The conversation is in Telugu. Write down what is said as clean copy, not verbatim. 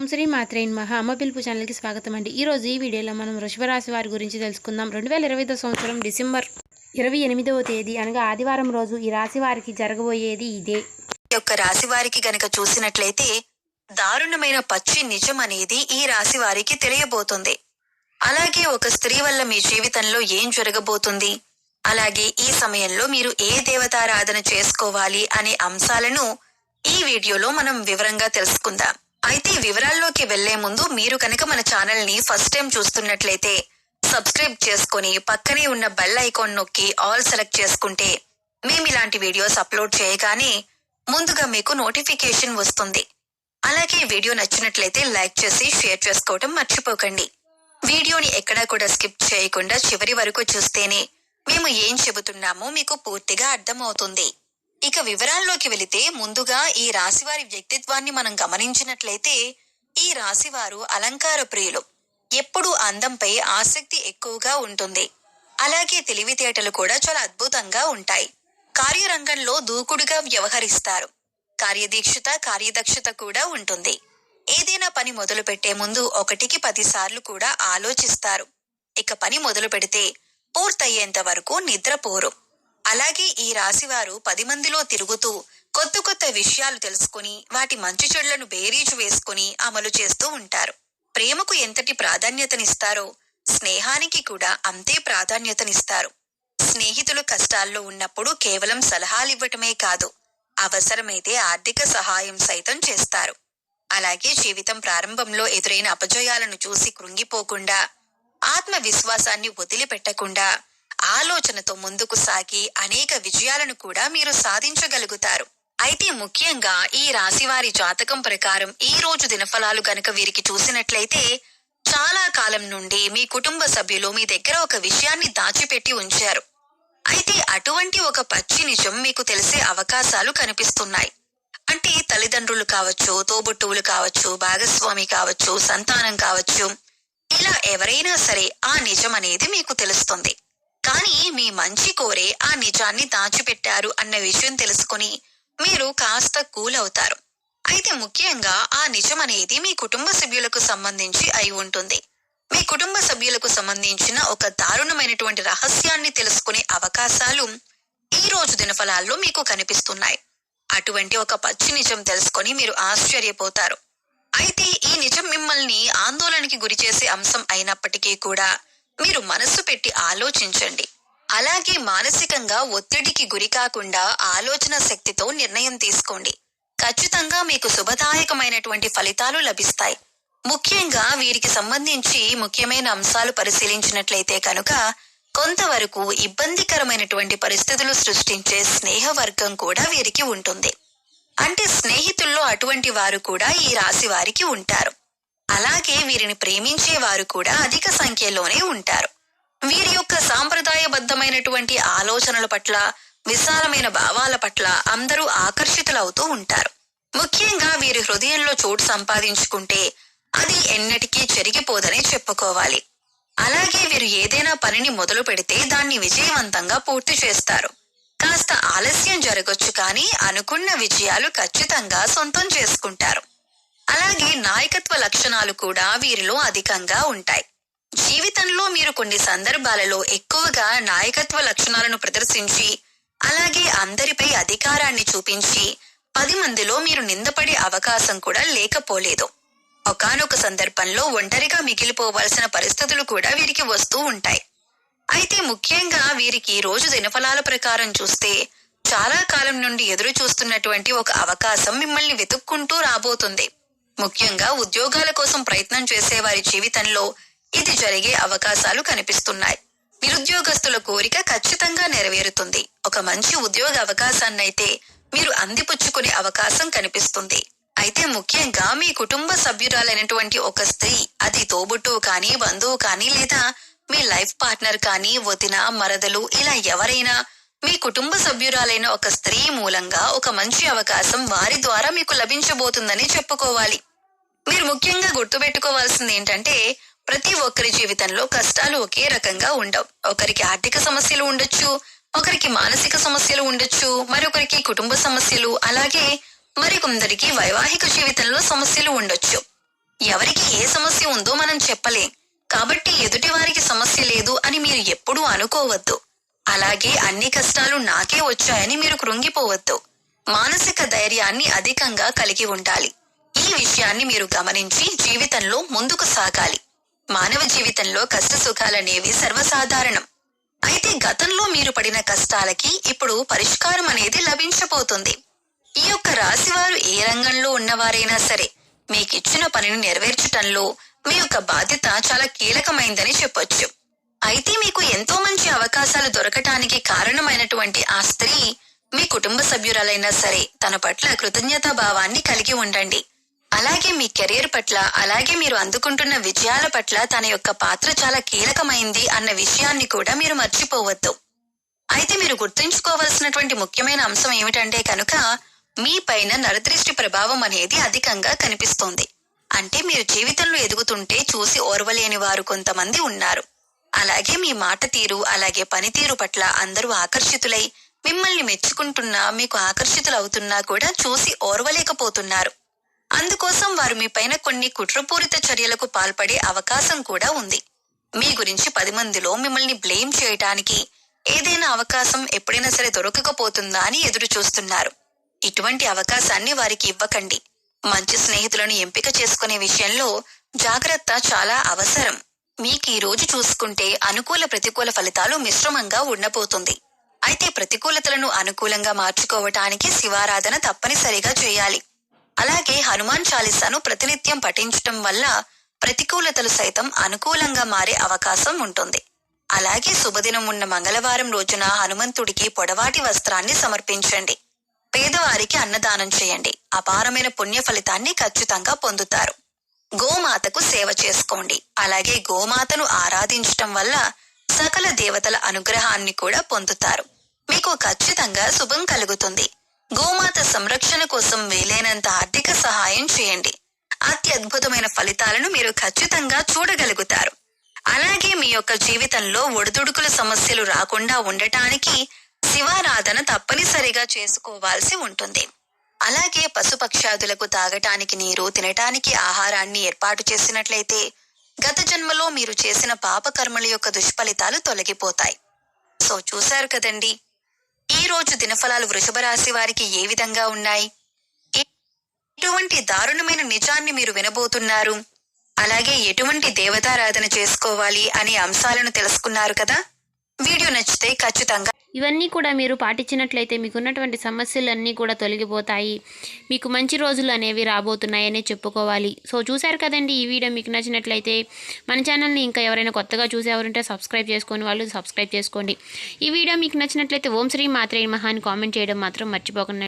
ఓం శ్రీ మాత్రే నమః. అమ్మ పిలుపు ఛానల్కి స్వాగతం అండి. ఈరోజు ఈ వీడియోలో మనం వృషభ రాశి వారి గురించి తెలుసుకుందాం. 2025 సంవత్సరం డిసెంబర్ 28వ తేదీ అనగా ఆదివారం రోజు ఈ రాశి వారికి జరగబోయేది ఇదే. యొక్క రాశి వారికి గనక చూసినట్లయితే దారుణమైన పచ్చి నిజం అనేది ఈ రాశి వారికి తెలియబోతుంది. అలాగే ఒక స్త్రీ వల్ల మీ జీవితంలో ఏం జరగబోతుంది, అలాగే ఈ సమయంలో మీరు ఏ దేవతారాధన చేసుకోవాలి అనే అంశాలను ఈ వీడియోలో మనం వివరంగా తెలుసుకుందాం. అయితే వివరాల్లోకి వెళ్లే ముందు మీరు కనుక మన ఛానల్ ని ఫస్ట్ టైం చూస్తున్నట్లయితే సబ్స్క్రైబ్ చేసుకుని పక్కనే ఉన్న బెల్ ఐకాన్ నొక్కి ఆల్ సెలెక్ట్ చేసుకుంటే మేము ఇలాంటి వీడియోస్ అప్లోడ్ చేయగానే ముందుగా మీకు నోటిఫికేషన్ వస్తుంది. అలాగే వీడియో నచ్చినట్లయితే లైక్ చేసి షేర్ చేసుకోవడం మర్చిపోకండి. వీడియోని ఎక్కడా కూడా స్కిప్ చేయకుండా చివరి వరకు చూస్తేనే మేము ఏం చెబుతున్నామో మీకు పూర్తిగా అర్థమవుతుంది. ఇక వివరాల్లోకి వెళితే ముందుగా ఈ రాశివారి వ్యక్తిత్వాన్ని మనం గమనించినట్లయితే ఈ రాశివారు అలంకార ప్రియులు. ఎప్పుడూ అందంపై ఆసక్తి ఎక్కువగా ఉంటుంది. అలాగే తెలివితేటలు కూడా చాలా అద్భుతంగా ఉంటాయి. కార్యరంగంలో దూకుడుగా వ్యవహరిస్తారు. కార్యదక్షత కూడా ఉంటుంది. ఏదైనా పని మొదలు పెట్టే ముందు 1కి 10 సార్లు కూడా ఆలోచిస్తారు. ఇక పని మొదలు పెడితే పూర్తయ్యేంత వరకు నిద్రపోరు. అలాగే ఈ రాశివారు 10 మందిలో తిరుగుతూ కొత్త విషయాలు తెలుసుకుని వాటి మంచి చెడులను బేరీజు వేసుకుని అమలు చేస్తూ ఉంటారు. ప్రేమకు ఎంతటి ప్రాధాన్యతనిస్తారో స్నేహానికి కూడా అంతే ప్రాధాన్యతనిస్తారు. స్నేహితులు కష్టాల్లో ఉన్నప్పుడు కేవలం సలహాలివ్వటమే కాదు, అవసరమైతే ఆర్థిక సహాయం సైతం చేస్తారు. అలాగే జీవితం ప్రారంభంలో ఎదురైన అపజయాలను చూసి కృంగిపోకుండా, ఆత్మవిశ్వాసాన్ని వదిలిపెట్టకుండా ఆలోచనతో ముందుకు సాగి అనేక విజయాలను కూడా మీరు సాధించగలుగుతారు. అయితే ముఖ్యంగా ఈ రాశివారి జాతకం ప్రకారం ఈ రోజు దినఫలాలు గనక వీరికి చూసినట్లయితే చాలా కాలం నుండి మీ కుటుంబ సభ్యులు మీ దగ్గర ఒక విషయాన్ని దాచిపెట్టి ఉంచారు. అయితే అటువంటి ఒక పచ్చి నిజం మీకు తెలిసే అవకాశాలు కనిపిస్తున్నాయి. అంటే తల్లిదండ్రులు కావచ్చు, తోబుట్టువులు కావచ్చు, భాగస్వామి కావచ్చు, సంతానం కావచ్చు, ఇలా ఎవరైనా సరే ఆ నిజం అనేది మీకు తెలుస్తుంది. కానీ మీ మంచి కోరే ఆ నిజాన్ని దాచిపెట్టారు అన్న విషయం తెలుసుకుని మీరు కాస్త కూల్ అవుతారు. అయితే ముఖ్యంగా ఆ నిజం అనేది మీ కుటుంబ సభ్యులకు సంబంధించి అయి ఉంటుంది. మీ కుటుంబ సభ్యులకు సంబంధించిన ఒక దారుణమైనటువంటి రహస్యాన్ని తెలుసుకునే అవకాశాలు ఈ రోజు దినఫలాల్లో మీకు కనిపిస్తున్నాయి. అటువంటి ఒక పచ్చి నిజం తెలుసుకొని మీరు ఆశ్చర్యపోతారు. అయితే ఈ నిజం మిమ్మల్ని ఆందోళనకి గురి చేసే అంశం అయినప్పటికీ కూడా మీరు మనస్సు పెట్టి ఆలోచించండి. అలాగే మానసికంగా ఒత్తిడికి గురి కాకుండా ఆలోచన శక్తితో నిర్ణయం తీసుకోండి. ఖచ్చితంగా మీకు శుభదాయకమైనటువంటి ఫలితాలు లభిస్తాయి. ముఖ్యంగా వీరికి సంబంధించి ముఖ్యమైన అంశాలు పరిశీలించినట్లయితే కనుక కొంతవరకు ఇబ్బందికరమైనటువంటి పరిస్థితులు సృష్టించే స్నేహవర్గం కూడా వీరికి ఉంటుంది. అంటే స్నేహితుల్లో అటువంటి వారు కూడా ఈ రాశి వారికి ఉంటారు. అలాగే వీరిని ప్రేమించే వారు కూడా అధిక సంఖ్యలోనే ఉంటారు. వీరి యొక్క సాంప్రదాయబద్ధమైనటువంటి ఆలోచనల పట్ల, విశాలమైన భావాల పట్ల అందరూ ఆకర్షితులవుతూ ఉంటారు. ముఖ్యంగా వీరి హృదయంలో చోటు సంపాదించుకుంటే అది ఎన్నటికీ చెరిగిపోదనే చెప్పుకోవాలి. అలాగే వీరు ఏదైనా పనిని మొదలు పెడితే దాన్ని విజయవంతంగా పూర్తి చేస్తారు. కాస్త ఆలస్యం జరగొచ్చు కానీ అనుకున్న విజయాలు ఖచ్చితంగా సొంతం చేసుకుంటారు. అలాగే నాయకత్వ లక్షణాలు కూడా వీరిలో అధికంగా ఉంటాయి. జీవితంలో మీరు కొన్ని సందర్భాలలో ఎక్కువగా నాయకత్వ లక్షణాలను ప్రదర్శించి, అలాగే అందరిపై అధికారాన్ని చూపించి 10 మందిలో మీరు నిందపడే అవకాశం కూడా లేకపోలేదు. ఒకానొక సందర్భంలో ఒంటరిగా మిగిలిపోవాల్సిన పరిస్థితులు కూడా వీరికి వస్తూ ఉంటాయి. అయితే ముఖ్యంగా వీరికి రోజు దినఫలాల ప్రకారం చూస్తే చాలా కాలం నుండి ఎదురు చూస్తున్నటువంటి ఒక అవకాశం మిమ్మల్ని వెతుక్కుంటూ రాబోతుంది. ముఖ్యంగా ఉద్యోగాల కోసం ప్రయత్నం చేసే వారి జీవితంలో ఇది జరిగే అవకాశాలు కనిపిస్తున్నాయి. నిరుద్యోగస్తుల కోరిక ఖచ్చితంగా నెరవేరుతుంది. ఒక మంచి ఉద్యోగ అవకాశాన్నైతే మీరు అందిపుచ్చుకునే అవకాశం కనిపిస్తుంది. అయితే ముఖ్యంగా మీ కుటుంబ సభ్యురాలైనటువంటి ఒక స్త్రీ, అది తోబుట్టువు కానీ, బంధువు కానీ, లేదా మీ లైఫ్ పార్ట్నర్ కానీ, వదిన, మరదలు, ఇలా ఎవరైనా మీ కుటుంబ సభ్యురాలైన ఒక స్త్రీ మూలంగా ఒక మంచి అవకాశం వారి ద్వారా మీకు లభించబోతుందని చెప్పుకోవాలి. మీరు ముఖ్యంగా గుర్తుపెట్టుకోవాల్సింది ఏంటంటే ప్రతి ఒక్కరి జీవితంలో కష్టాలు ఒకే రకంగా ఉండవు. ఒకరికి ఆర్థిక సమస్యలు ఉండొచ్చు, ఒకరికి మానసిక సమస్యలు ఉండొచ్చు, మరొకరికి కుటుంబ సమస్యలు, అలాగే మరికొందరికి వైవాహిక జీవితంలో సమస్యలు ఉండొచ్చు. ఎవరికి ఏ సమస్య ఉందో మనం చెప్పలేం. కాబట్టి ఎదుటి వారికి సమస్య లేదు అని మీరు ఎప్పుడూ అనుకోవద్దు. అలాగే అన్ని కష్టాలు నాకే వచ్చాయని మీరు కృంగిపోవద్దు. మానసిక ధైర్యాన్ని అధికంగా కలిగి ఉండాలి. ఈ విషయాన్ని మీరు గమనించి జీవితంలో ముందుకు సాగాలి. మానవ జీవితంలో కష్ట సుఖాలనేవి సర్వసాధారణం. అయితే గతంలో మీరు పడిన కష్టాలకి ఇప్పుడు పరిష్కారం అనేది లభించబోతుంది. ఈ యొక్క రాశివారు ఏ రంగంలో ఉన్నవారైనా సరే మీకిచ్చిన పనిని నెరవేర్చటంలో మీ యొక్క బాధ్యత చాలా కీలకమైందని చెప్పొచ్చు. అయితే మీకు ఎంతో మంచి అవకాశాలు దొరకటానికి కారణమైనటువంటి ఆ స్త్రీ మీ కుటుంబ సభ్యురాలైనా సరే తన పట్ల కృతజ్ఞతా భావాన్ని కలిగి ఉండండి. అలాగే మీ కెరీర్ పట్ల, అలాగే మీరు అందుకుంటున్న విజయాల పట్ల తన యొక్క పాత్ర చాలా కీలకమైంది అన్న విషయాన్ని కూడా మీరు మర్చిపోవద్దు. అయితే మీరు గుర్తుంచుకోవలసినటువంటి ముఖ్యమైన అంశం ఏమిటంటే కనుక మీ పైన నరదృష్టి ప్రభావం అనేది అధికంగా కనిపిస్తోంది. అంటే మీరు జీవితంలో ఎదుగుతుంటే చూసి ఓర్వలేని వారు కొంతమంది ఉన్నారు. అలాగే మీ మాట తీరు, అలాగే పనితీరు పట్ల అందరూ ఆకర్షితులై మిమ్మల్ని మెచ్చుకుంటున్నా, మీకు ఆకర్షితులవుతున్నా కూడా చూసి ఓర్వలేకపోతున్నారు. అందుకోసం వారు మీ పైన కొన్ని కుట్రపూరిత చర్యలకు పాల్పడే అవకాశం కూడా ఉంది. మీ గురించి 10 మందిలో మిమ్మల్ని బ్లేమ్ చేయటానికి ఏదైనా అవకాశం ఎప్పుడైనా సరే దొరకకపోతుందా అని ఎదురు చూస్తున్నారు. ఇటువంటి అవకాశాన్ని వారికి ఇవ్వకండి. మంచి స్నేహితులను ఎంపిక చేసుకునే విషయంలో జాగ్రత్త చాలా అవసరం. మీకు ఈ రోజు చూసుకుంటే అనుకూల ప్రతికూల ఫలితాలు మిశ్రమంగా ఉండబోతుంది. అయితే ప్రతికూలతలను అనుకూలంగా మార్చుకోవటానికి శివారాధన తప్పనిసరిగా చేయాలి. అలాగే హనుమాన్ చాలీసాను ప్రతినిత్యం పఠించటం వల్ల ప్రతికూలతలు సైతం అనుకూలంగా మారే అవకాశం ఉంటుంది. అలాగే శుభదినం ఉన్న మంగళవారం రోజున హనుమంతుడికి పొడవాటి వస్త్రాన్ని సమర్పించండి. పేదవారికి అన్నదానం చేయండి. అపారమైన పుణ్య ఫలితాన్ని ఖచ్చితంగా పొందుతారు. గోమాతకు సేవ చేసుకోండి. అలాగే గోమాతను ఆరాధించటం వల్ల సకల దేవతల అనుగ్రహాన్ని కూడా పొందుతారు. మీకు ఖచ్చితంగా శుభం కలుగుతుంది. గోమాత సంరక్షణ కోసం వీలైనంత ఆర్థిక సహాయం చేయండి. అత్యద్భుతమైన ఫలితాలను మీరు ఖచ్చితంగా చూడగలుగుతారు. అలాగే మీ యొక్క జీవితంలో ఒడిదుడుకుల సమస్యలు రాకుండా ఉండటానికి శివారాధన తప్పనిసరిగా చేసుకోవాల్సి ఉంటుంది. అలాగే పశుపక్షాదులకు తాగటానికి నీరు, తినటానికి ఆహారాన్ని ఏర్పాటు చేసినట్లయితే గత జన్మలో మీరు చేసిన పాపకర్మల యొక్క దుష్ఫలితాలు తొలగిపోతాయి. సో చూశారు కదండి, ఈ రోజు దినఫలాలు వృషభ రాశి వారికి ఏ విధంగా ఉన్నాయి? ఎటువంటి దారుణమైన నిజాన్ని మీరు వినబోతున్నారు? అలాగే ఎటువంటి దేవతారాధన చేసుకోవాలి అనే అంశాలను తెలుసుకున్నారు కదా. వీడియో నచ్చితే ఖచ్చితంగా ఇవన్నీ కూడా మీరు పాటించినట్లయితే మీకున్నటువంటి సమస్యలన్నీ కూడా తొలగిపోతాయి. మీకు మంచి రోజులు అనేవి రాబోతున్నాయనే చెప్పుకోవాలి. సో చూశారు కదండి, ఈ వీడియో మీకు నచ్చినట్లయితే మన ఛానల్ని ఇంకా ఎవరైనా కొత్తగా చూసేవారుంటే సబ్స్క్రైబ్ చేసుకొని వాళ్ళు సబ్స్క్రైబ్ చేసుకోండి. ఈ వీడియో మీకు నచ్చినట్లయితే ఓం శ్రీ మాత్రే నమః అని కామెంట్ చేయడం మాత్రం మర్చిపోకండి.